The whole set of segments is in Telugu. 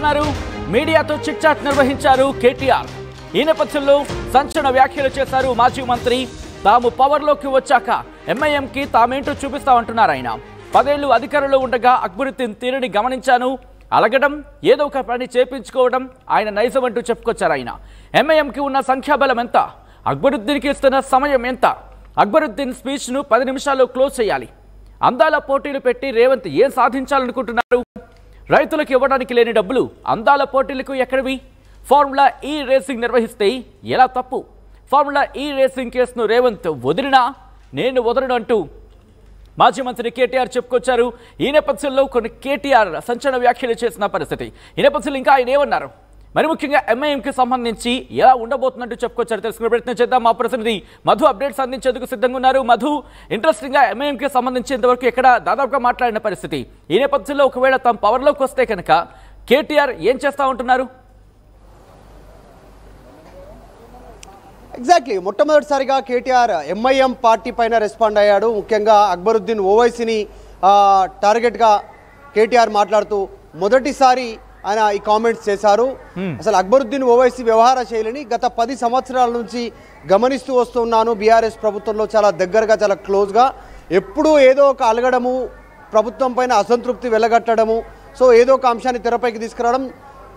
మాట్లాడుతున్నారు. మీడియాతో చిట్ చాట్ నిర్వహించారు కేటీఆర్. ఈ నేపథ్యంలో సంచలన వ్యాఖ్యలు చేశారు మాజీ మంత్రి. తాము పవర్లోకి వచ్చాక ఎంఐఎంకి తామేంటో చూపిస్తామంటున్నారు ఆయన. 10 ఏళ్లు అధికారంలో ఉండగా అక్బరుద్దీన్ తీరుని గమనించాను. అలగడం, ఏదో ఒక పని చేపించుకోవడం ఆయన నైజం అంటూ చెప్పుకొచ్చారు ఆయన. ఎంఐఎంకి ఉన్న సంఖ్యాబలం ఎంత? అక్బరుద్దీన్కి ఇస్తున్న సమయం ఎంత? అక్బరుద్దీన్ స్పీచ్ను 10 నిమిషాల్లో క్లోజ్ చేయాలి. అందాల పోటీలు పెట్టి రేవంత్ ఏం సాధించాలనుకుంటున్నారు? రైతులకు ఇవ్వడానికి లేని డబ్బులు అందాల పోటీలకు ఎక్కడివి? ఫార్ములా ఈ రేసింగ్ నిర్వహిస్తే ఎలా తప్పు? ఫార్ములా ఈ రేసింగ్ కేసును రేవంత్ వదిలినా నేను వదలను అంటూ మాజీ మంత్రి కేటీఆర్ చెప్పుకొచ్చారు. ఈ నేపథ్యంలో కొన్ని కేటీఆర్ సంచలన వ్యాఖ్యలు చేసిన పరిస్థితి. ఈ నేపథ్యంలో ఇంకా ఆయన ఏమన్నారు? మరి ముఖ్యంగా ఎంఐఎంకి సంబంధించి ఎలా ఉండబోతున్నట్టు చెప్పుకొచ్చారు తెలుసుకునే ప్రయత్నం చేద్దాం. మా ప్రతినిధి మధు అప్డేట్స్ అందించేందుకు సిద్ధంగా ఉన్నారు. మధు, ఇంట్రెస్టింగ్గా ఎంఐఎంకి సంబంధించి ఇంతవరకు ఎక్కడ దాదాపుగా మాట్లాడిన పరిస్థితి. ఈ నేపథ్యంలో ఒకవేళ తమ పవర్లోకి వస్తే కనుక కేటీఆర్ ఏం చేస్తా ఉంటున్నారు? ఎగ్జాక్ట్లీ మొట్టమొదటిసారిగా కేటీఆర్ ఎంఐఎం పార్టీ పైన రెస్పాండ్ అయ్యాడు. ముఖ్యంగా అక్బరుద్దీన్ ఓవైసీని టార్గెట్గా కేటీఆర్ మాట్లాడుతూ మొదటిసారి ఆయన ఈ కామెంట్స్ చేశారు. అసలు అక్బరుద్దీన్ ఓవైసీ వ్యవహార శైలిని గత 10 సంవత్సరాల నుంచి గమనిస్తూ వస్తున్నాను. బీఆర్ఎస్ ప్రభుత్వంలో చాలా దగ్గరగా, చాలా క్లోజ్గా, ఎప్పుడూ ఏదో ఒక అలగడము, ప్రభుత్వం పైన అసంతృప్తి వెలగట్టడము, సో ఏదో ఒక అంశాన్ని తెరపైకి తీసుకురావడం,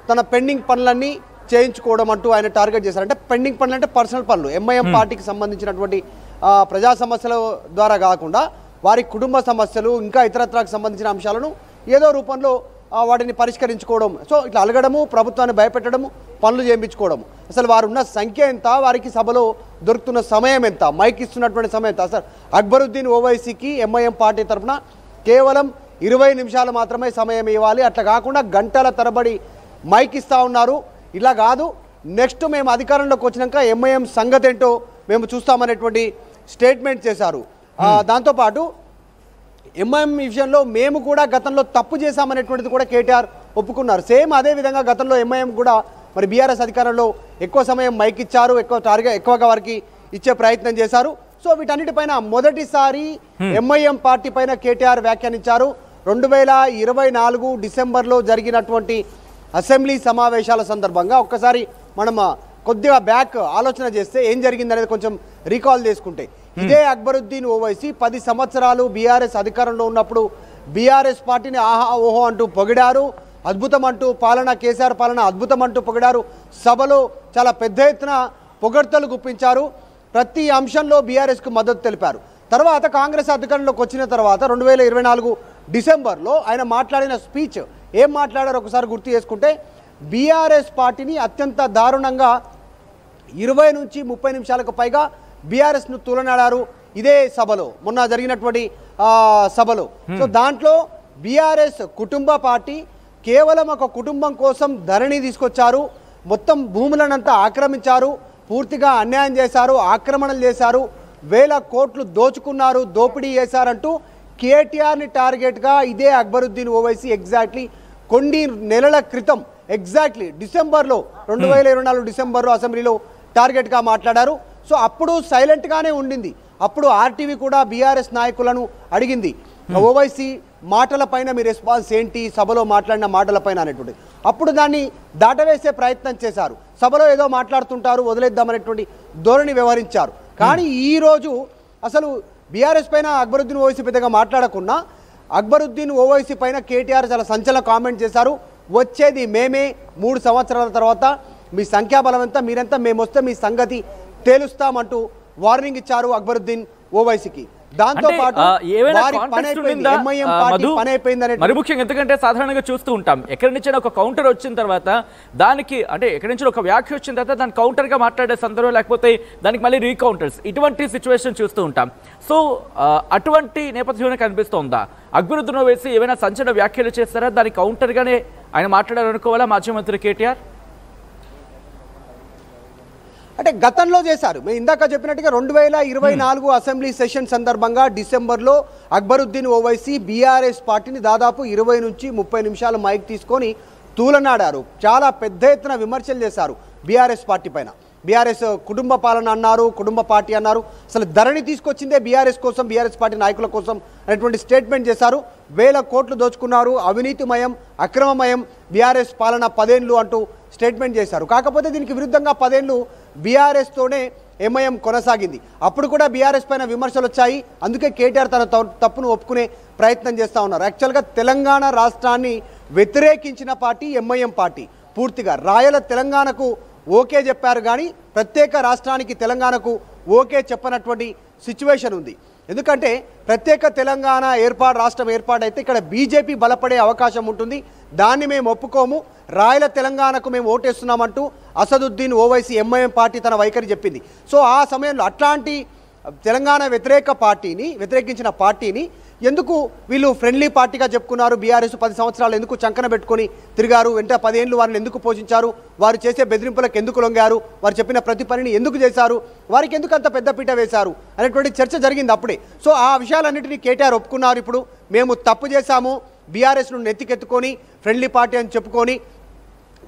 తన పెండింగ్ పనులన్నీ చేయించుకోవడం అంటూ ఆయన టార్గెట్ చేశారు. అంటే పెండింగ్ పనులు అంటే పర్సనల్ పనులు, ఎంఐఎం పార్టీకి సంబంధించినటువంటి ప్రజా సమస్యల ద్వారా కాకుండా వారి కుటుంబ సమస్యలు, ఇంకా ఇతరత్రకు సంబంధించిన అంశాలను ఏదో రూపంలో వాటిని పరిష్కరించుకోవడం. సో ఇట్లా అలగడము, ప్రభుత్వాన్ని భయపెట్టడము, పనులు చేయించుకోవడము. అసలు వారు ఉన్న సంఖ్య ఎంత, వారికి సభలో దొరుకుతున్న సమయం ఎంత, మైక్ ఇస్తున్నటువంటి సమయం ఎంత? అసలు అక్బరుద్దీన్ ఓవైసీకి ఎంఐఎం పార్టీ తరఫున కేవలం 20 నిమిషాలు మాత్రమే సమయం ఇవ్వాలి. అట్లా కాకుండా గంటల తరబడి మైక్ ఇస్తూ ఉన్నారు. ఇలా కాదు, నెక్స్ట్ మేము అధికారంలోకి వచ్చినాక ఎంఐఎం సంగతి ఏంటో మేము చూస్తామనేటువంటి స్టేట్మెంట్ చేశారు. దాంతోపాటు ఎంఐఎం విషయంలో మేము కూడా గతంలో తప్పు చేశామనేటువంటిది కూడా కేటీఆర్ ఒప్పుకున్నారు. సేమ్ అదే విధంగా గతంలో ఎంఐఎం కూడా మరి బీఆర్ఎస్ అధికారంలో ఎక్కువ సమయం మైక్ ఇచ్చారు, ఎక్కువగా వారికి ఇచ్చే ప్రయత్నం చేశారు. సో వీటన్నిటిపైన మొదటిసారి ఎంఐఎం పార్టీ పైన కేటీఆర్ వ్యాఖ్యానించారు. 2024 డిసెంబర్లో జరిగినటువంటి అసెంబ్లీ సమావేశాల సందర్భంగా ఒక్కసారి మనం కొద్దిగా బ్యాక్ ఆలోచన చేస్తే ఏం జరిగిందనేది కొంచెం రీకాల్ చేసుకుంటే, ఇదే అక్బరుద్దీన్ ఓవైసీ 10 సంవత్సరాలు బీఆర్ఎస్ అధికారంలో ఉన్నప్పుడు బీఆర్ఎస్ పార్టీని ఆహా ఓహో అంటూ పొగిడారు. అద్భుతం అంటూ పాలన, కేసీఆర్ పాలన అద్భుతం అంటూ పొగిడారు. సభలో చాలా పెద్ద ఎత్తున పొగడ్తలు గుప్పించారు. ప్రతి అంశంలో బీఆర్ఎస్కు మద్దతు తెలిపారు. తర్వాత కాంగ్రెస్ అధికారంలోకి వచ్చిన తర్వాత 2024 డిసెంబర్లో ఆయన మాట్లాడిన స్పీచ్ ఏం మాట్లాడారో ఒకసారి గుర్తు చేసుకుంటే, బీఆర్ఎస్ పార్టీని అత్యంత దారుణంగా 20 నుంచి 30 నిమిషాలకు పైగా బీఆర్ఎస్ను తూలనాడారు ఇదే సభలో, మొన్న జరిగినటువంటి సభలో. సో దాంట్లో బీఆర్ఎస్ కుటుంబ పార్టీ కేవలం ఒక కుటుంబం కోసం ధరణి తీసుకొచ్చారు, మొత్తం భూములనంతా ఆక్రమించారు, పూర్తిగా అన్యాయం చేశారు, ఆక్రమణలు చేశారు, 1000 కోట్లు దోచుకున్నారు, దోపిడీ చేశారంటూ కేటీఆర్ని టార్గెట్గా ఇదే అక్బరుద్దీన్ ఓవైసీ ఎగ్జాక్ట్లీ కొన్ని నెలల క్రితం ఎగ్జాక్ట్లీ డిసెంబర్లో 2024 డిసెంబర్లో అసెంబ్లీలో టార్గెట్గా మాట్లాడారు. సో అప్పుడు సైలెంట్గానే ఉండింది. అప్పుడు ఆర్టీవీ కూడా బీఆర్ఎస్ నాయకులను అడిగింది, ఓవైసీ మాటలపైన మీ రెస్పాన్స్ ఏంటి, సభలో మాట్లాడిన మాటలపైన అనేటువంటి. అప్పుడు దాన్ని దాటవేసే ప్రయత్నం చేశారు. సభలో ఏదో మాట్లాడుతుంటారు, వదిలేద్దామనేటువంటి ధోరణి వ్యవహరించారు. కానీ ఈరోజు అసలు బీఆర్ఎస్ పైన అక్బరుద్దీన్ ఓవైసీ పెద్దగా మాట్లాడకుండా అక్బరుద్దీన్ ఓవైసీ పైన కేటీఆర్ చాలా సంచలన కామెంట్ చేశారు. వచ్చేది మేమే 3 సంవత్సరాల తర్వాత, మీ సంఖ్యాబలం ఎంత, మీరెంత, మేము వస్తే మీ సంగతి తేలుస్తామంటూ వార్నింగ్ ఇచ్చారు అక్బరుద్దీన్ ఓవైసీకి. దాంతో పాటు మరి ముఖ్యంగా ఎందుకంటే సాధారణంగా చూస్తూ ఉంటాం, ఎక్కడి నుంచి ఒక కౌంటర్ వచ్చిన తర్వాత దానికి, అంటే ఎక్కడి నుంచి ఒక వ్యాఖ్య వచ్చిన తర్వాత దాని కౌంటర్ గా మాట్లాడే సందర్భం, లేకపోతే దానికి మళ్ళీ రీకౌంటర్స్, ఇటువంటి సిచ్యువేషన్ చూస్తూ ఉంటాం. సో అటువంటి నేపథ్యంలో కనిపిస్తోందా? అక్బరుద్దీన్ ఓవైసీ ఏమైనా సంచలన వ్యాఖ్యలు చేస్తారా? దానికి కౌంటర్ గానే ఆయన మాట్లాడాలనుకోవాలా మాజీ మంత్రి కేటీఆర్? అంటే గతంలో చేశారు. మేము ఇందాక చెప్పినట్టుగా 2024 అసెంబ్లీ సెషన్ సందర్భంగా డిసెంబర్లో అక్బరుద్దీన్ ఓవైసీ బీఆర్ఎస్ పార్టీని దాదాపు 20 నుంచి 30 నిమిషాలు మైక్ తీసుకొని తూలనాడారు. చాలా పెద్ద ఎత్తున విమర్శలు చేశారు బీఆర్ఎస్ పార్టీ పైన. బీఆర్ఎస్ కుటుంబ పాలన అన్నారు, కుటుంబ పార్టీ అన్నారు. అసలు ధరణి తీసుకొచ్చిందే బీఆర్ఎస్ కోసం, బీఆర్ఎస్ పార్టీ నాయకుల కోసం అనేటువంటి స్టేట్మెంట్ చేశారు. 1000 కోట్లు దోచుకున్నారు, అవినీతిమయం, అక్రమమయం బీఆర్ఎస్ పాలన 10 ఏళ్ళు అంటూ స్టేట్మెంట్ చేశారు. కాకపోతే దీనికి విరుద్ధంగా 10 ఏళ్ళు బీఆర్ఎస్తోనే ఎంఐఎం కొనసాగింది. అప్పుడు కూడా బీఆర్ఎస్ పైన విమర్శలు వచ్చాయి. అందుకే కేటీఆర్ తన తప్పును ఒప్పుకునే ప్రయత్నం చేస్తూ ఉన్నారు. యాక్చువల్గా తెలంగాణ రాష్ట్రాన్ని వ్యతిరేకించిన పార్టీ ఎంఐఎం పార్టీ. పూర్తిగా రాయల తెలంగాణకు ఓకే చెప్పారు, కానీ ప్రత్యేక రాష్ట్రానికి తెలంగాణకు ఓకే చెప్పనటువంటి సిచ్యువేషన్ ఉంది. ఎందుకంటే ప్రత్యేక తెలంగాణ రాష్ట్రం ఏర్పాటైతే ఇక్కడ బీజేపీ బలపడే అవకాశం ఉంటుంది. దాన్ని మేము ఒప్పుకోము, రాయల తెలంగాణకు మేము ఓటేస్తున్నామంటూ అసదుద్దీన్ ఓవైసీ ఎంఐఎం పార్టీ తన వైఖరి చెప్పింది. సో ఆ సమయంలో అట్లాంటి తెలంగాణ వ్యతిరేకించిన పార్టీని ఎందుకు వీళ్ళు ఫ్రెండ్లీ పార్టీగా చెప్పుకున్నారు? బీఆర్ఎస్ 10 సంవత్సరాలు ఎందుకు చంకన పెట్టుకొని తిరిగారు? వెంట 10 ఏళ్ళు వారిని ఎందుకు పోషించారు? వారు చేసే బెదిరింపులకు ఎందుకు లొంగారు? వారు చెప్పిన ప్రతి పనిని ఎందుకు చేశారు? వారికి ఎందుకు అంత పెద్దపీట వేశారు అనేటువంటి చర్చ జరిగింది అప్పుడే. సో ఆ విషయాలన్నింటినీ కేటీఆర్ ఒప్పుకున్నారు. ఇప్పుడు మేము తప్పు చేశాము, బీఆర్ఎస్ను నెత్తికెత్తుకొని ఫ్రెండ్లీ పార్టీ అని చెప్పుకొని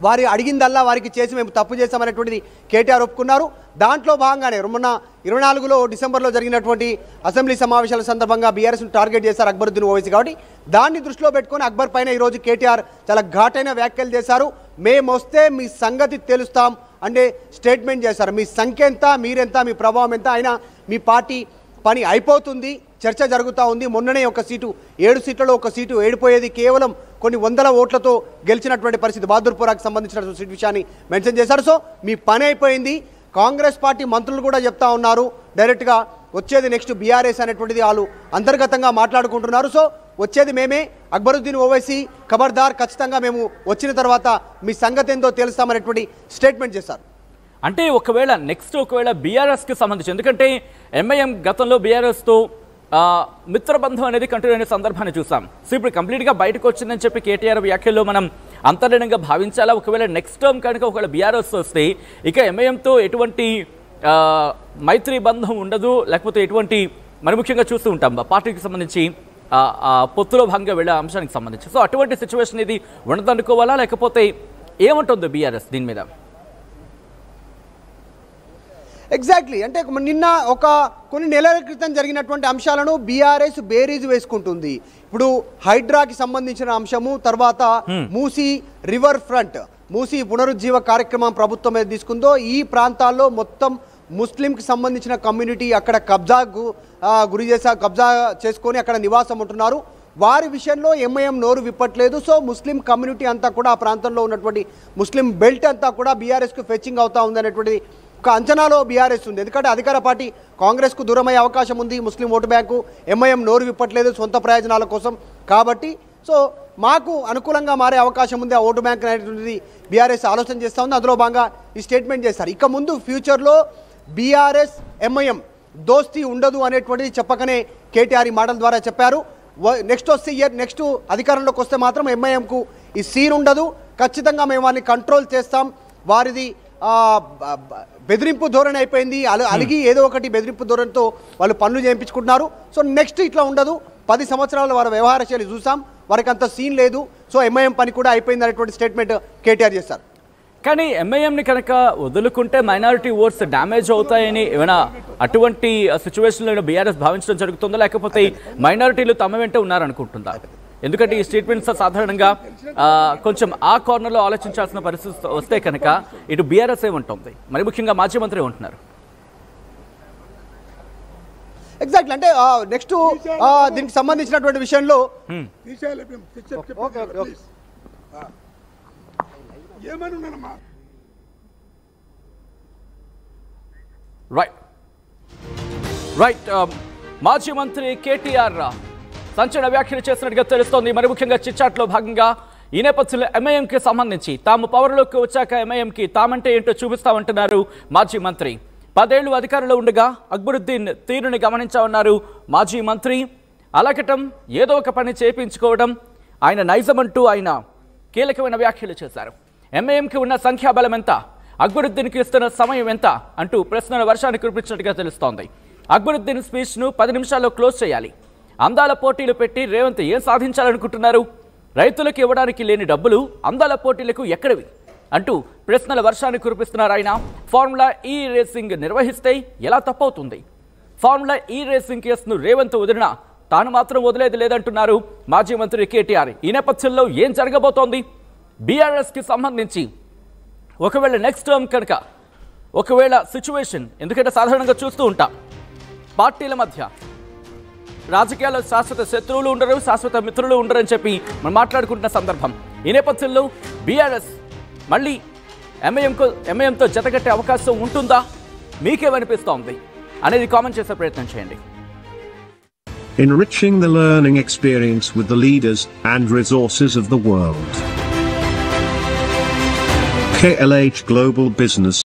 వారి అడిగిందల్లా వారికి చేసి మేము తప్పు చేశామనేటువంటిది కేటీఆర్ ఒప్పుకున్నారు. దాంట్లో భాగంగానే మొన్న 24 డిసెంబర్లో జరిగినటువంటి అసెంబ్లీ సమావేశాల సందర్భంగా బీఆర్ఎస్ను టార్గెట్ చేశారు అక్బరుద్దీన్ ఓవైసీ. కాబట్టి దాన్ని దృష్టిలో పెట్టుకొని అక్బర్ పైన ఈరోజు కేటీఆర్ చాలా ఘాటైన వ్యాఖ్యలు చేశారు. మేము వస్తే మీ సంగతి తెలుస్తాం అంటే స్టేట్మెంట్ చేశారు. మీ సంఖ్య ఎంత, మీరెంత, మీ ప్రభావం ఎంత, అయినా మీ పార్టీ పని అయిపోతుంది, చర్చ జరుగుతూ ఉంది. మొన్ననే ఒక సీటు 7 సీట్లలో ఒక సీటు ఏడిపోయేది కేవలం కొన్ని 100 ఓట్లతో గెలిచినటువంటి పరిస్థితి. బహదూర్పురాకు సంబంధించిన సీట్ విషయాన్ని మెన్షన్ చేశారు. సో మీ పని అయిపోయింది. కాంగ్రెస్ పార్టీ మంత్రులు కూడా చెప్తా ఉన్నారు, డైరెక్ట్గా వచ్చేది నెక్స్ట్ బీఆర్ఎస్ అనేటువంటిది వాళ్ళు అంతర్గతంగా మాట్లాడుకుంటున్నారు. సో వచ్చేది మేమే, అక్బరుద్దీన్ ఓవైసీ ఖబర్దార్, ఖచ్చితంగా మేము వచ్చిన తర్వాత మీ సంగతి ఏందో తెలుస్తామనేటువంటి స్టేట్మెంట్ చేశారు. అంటే ఒకవేళ బీఆర్ఎస్కి సంబంధించి, ఎందుకంటే ఎంఐఎం గతంలో బీఆర్ఎస్తో మిత్రబంధం అనేది కంటిన్యూ అయిన సందర్భాన్ని చూసాం. సో ఇప్పుడు కంప్లీట్గా బయటకు వచ్చిందని చెప్పి కేటీఆర్ వ్యాఖ్యల్లో మనం అంతర్లీనంగా భావించాలా? ఒకవేళ నెక్స్ట్ టర్మ్ కనుక ఒకవేళ బీఆర్ఎస్ వస్తే ఇక ఎంఐఎంతో ఎటువంటి మైత్రి బంధం ఉండదు, లేకపోతే ఎటువంటి మరి ముఖ్యంగా చూస్తూ ఉంటాం పార్టీకి సంబంధించి పొత్తులో భాగంగా వెళ్ళే అంశానికి సంబంధించి. సో అటువంటి సిచ్యువేషన్ ఇది ఉండదనుకోవాలా, లేకపోతే ఏమంటుంది బీఆర్ఎస్ దీని మీద? ఎగ్జాక్ట్లీ, అంటే నిన్న కొన్ని నెలల క్రితం జరిగినటువంటి అంశాలను బీఆర్ఎస్ బేరీజు వేసుకుంటుంది. ఇప్పుడు హైడ్రాకి సంబంధించిన అంశము, తర్వాత మూసీ రివర్ ఫ్రంట్, మూసీ పునరుజ్జీవ కార్యక్రమం ప్రభుత్వం ఏది తీసుకుందో ఈ ప్రాంతాల్లో మొత్తం ముస్లింకి సంబంధించిన కమ్యూనిటీ అక్కడ కబ్జా చేసుకొని అక్కడ నివాసం ఉంటున్నారు. వారి విషయంలో ఎంఐఎం నోరు విప్పట్లేదు. సో ముస్లిం కమ్యూనిటీ అంతా కూడా ఆ ప్రాంతంలో ఉన్నటువంటి ముస్లిం బెల్ట్ అంతా కూడా బీఆర్ఎస్కు ఫెచ్చింగ్ అవుతా ఉంది అనేటువంటి ఒక అంచనాలో బీఆర్ఎస్ ఉంది. ఎందుకంటే అధికార పార్టీ కాంగ్రెస్కు దూరమయ్యే అవకాశం ఉంది. ముస్లిం ఓటు బ్యాంకు ఎంఐఎం నోరు విప్పట్లేదు సొంత ప్రయోజనాల కోసం. కాబట్టి సో మాకు అనుకూలంగా మారే అవకాశం ఉంది, ఆ ఓటు బ్యాంక్ అనేటువంటిది బీఆర్ఎస్ ఆలోచన చేస్తూ ఉంది. అందులో భాగంగా ఈ స్టేట్మెంట్ చేస్తారు. ఇక ముందు ఫ్యూచర్లో బీఆర్ఎస్ ఎంఐఎం దోస్తీ ఉండదు అనేటువంటిది చెప్పకనే కేటీఆర్ ఈ మాటల ద్వారా చెప్పారు. నెక్స్ట్ అధికారంలోకి వస్తే మాత్రం ఎంఐఎంకు ఈ సీన్ ఉండదు, ఖచ్చితంగా మేము వారిని కంట్రోల్ చేస్తాం. వారిది బెదిరింపు ధోరణి అయిపోయింది, అలిగి ఏదో ఒకటి బెదిరింపు ధోరణితో వాళ్ళు పనులు చేయించుకుంటున్నారు. సో నెక్స్ట్ ఇట్లా ఉండదు. 10 సంవత్సరాల వారి వ్యవహార శైలి చూసాం, వారికి అంత సీన్ లేదు. సో ఎంఐఎం పని కూడా అయిపోయింది అనేటువంటి స్టేట్మెంట్ కేటీఆర్ చేస్తారు. కానీ ఎంఐఎంని కనుక వదులుకుంటే మైనారిటీ ఓట్స్ డ్యామేజ్ అవుతాయని ఏమైనా అటువంటి సిచ్యువేషన్లో బీఆర్ఎస్ భావించడం జరుగుతుందా, లేకపోతే మైనారిటీలు తమ వెంటే ఉన్నారనుకుంటుందా? ఎందుకంటే ఈ స్టేట్మెంట్స్ సాధారణంగా కొంచెం ఆ కార్నర్లో ఆలోచించాల్సిన పరిస్థితి వస్తే కనుక ఇటు బీఆర్ఎస్ ఏమంటుంది, మరి ముఖ్యంగా మాజీ మంత్రి ఏమంటున్నారు? ఎగ్జాక్ట్లీ, అంటే నెక్స్ట్ దీనికి సంబంధించినటువంటి విషయంలో రైట్ మాజీ మంత్రి కేటీఆర్ సంచలన వ్యాఖ్యలు చేసినట్టుగా తెలుస్తోంది. మరి ముఖ్యంగా చిట్చాట్లో భాగంగా ఈ నేపథ్యంలో ఎంఐఎంకి సంబంధించి తాము పవర్లోకి వచ్చాక ఎంఐఎంకి తామంటే ఏంటో చూపిస్తామంటున్నారు మాజీ మంత్రి. 10 ఏళ్లు అధికారంలో ఉండగా అక్బరుద్దీన్ తీరుని గమనించామన్నారు మాజీ మంత్రి. అలకటం, ఏదో ఒక పని చేయించుకోవడం ఆయన నైజమంటూ ఆయన కీలకమైన వ్యాఖ్యలు చేశారు. ఎంఐఎంకి ఉన్న సంఖ్యాబలం ఎంత, అక్బరుద్దీన్కి ఇస్తున్న సమయం ఎంత అంటూ ప్రశ్నల వర్షాన్ని కురిపించినట్టుగా తెలుస్తోంది. అక్బరుద్దీన్ స్పీచ్ను 10 నిమిషాల్లో క్లోజ్ చేయాలి. అందాల పోటీలు పెట్టి రేవంత్ ఏం సాధించాలనుకుంటున్నారు? రైతులకు ఇవ్వడానికి లేని డబ్బులు అందాల పోటీలకు ఎక్కడివి? అంటూ ప్రశ్నల వర్షాన్ని కురిపిస్తున్నారు ఆయన. ఫార్ములా ఈ రేసింగ్ నిర్వహిస్తే ఎలా తప్పవుతుంది? ఫార్ములా ఈ రేసింగ్ కేసును రేవంత్ వదిలినా తాను మాత్రం వదిలేది లేదంటున్నారు మాజీ మంత్రి కేటీఆర్. ఈ నేపథ్యంలో ఏం జరగబోతోంది? బీఆర్ఎస్కి సంబంధించి ఒకవేళ నెక్స్ట్ టర్మ్ కనుక ఒకవేళ సిచ్యువేషన్, ఎందుకంటే సాధారణంగా చూస్తూ ఉంటాం పార్టీల మధ్య రాజకీయాల్లో శాశ్వత శత్రువులు ఉండరు, శాశ్వత మిత్రులు ఉండరు అని చెప్పి మనం మాట్లాడుకుంటున్న సందర్భం. ఈ నేపథ్యంలో బీఆర్ఎస్ మళ్ళీ ఎంఐఎంతో జతగట్టే అవకాశం ఉంటుందా? మీకేమనిపిస్తోంది అనేది కామెంట్ చేసే ప్రయత్నం చేయండి. Enriching the learning experience with the leaders and resources of the world. KLH Global Business.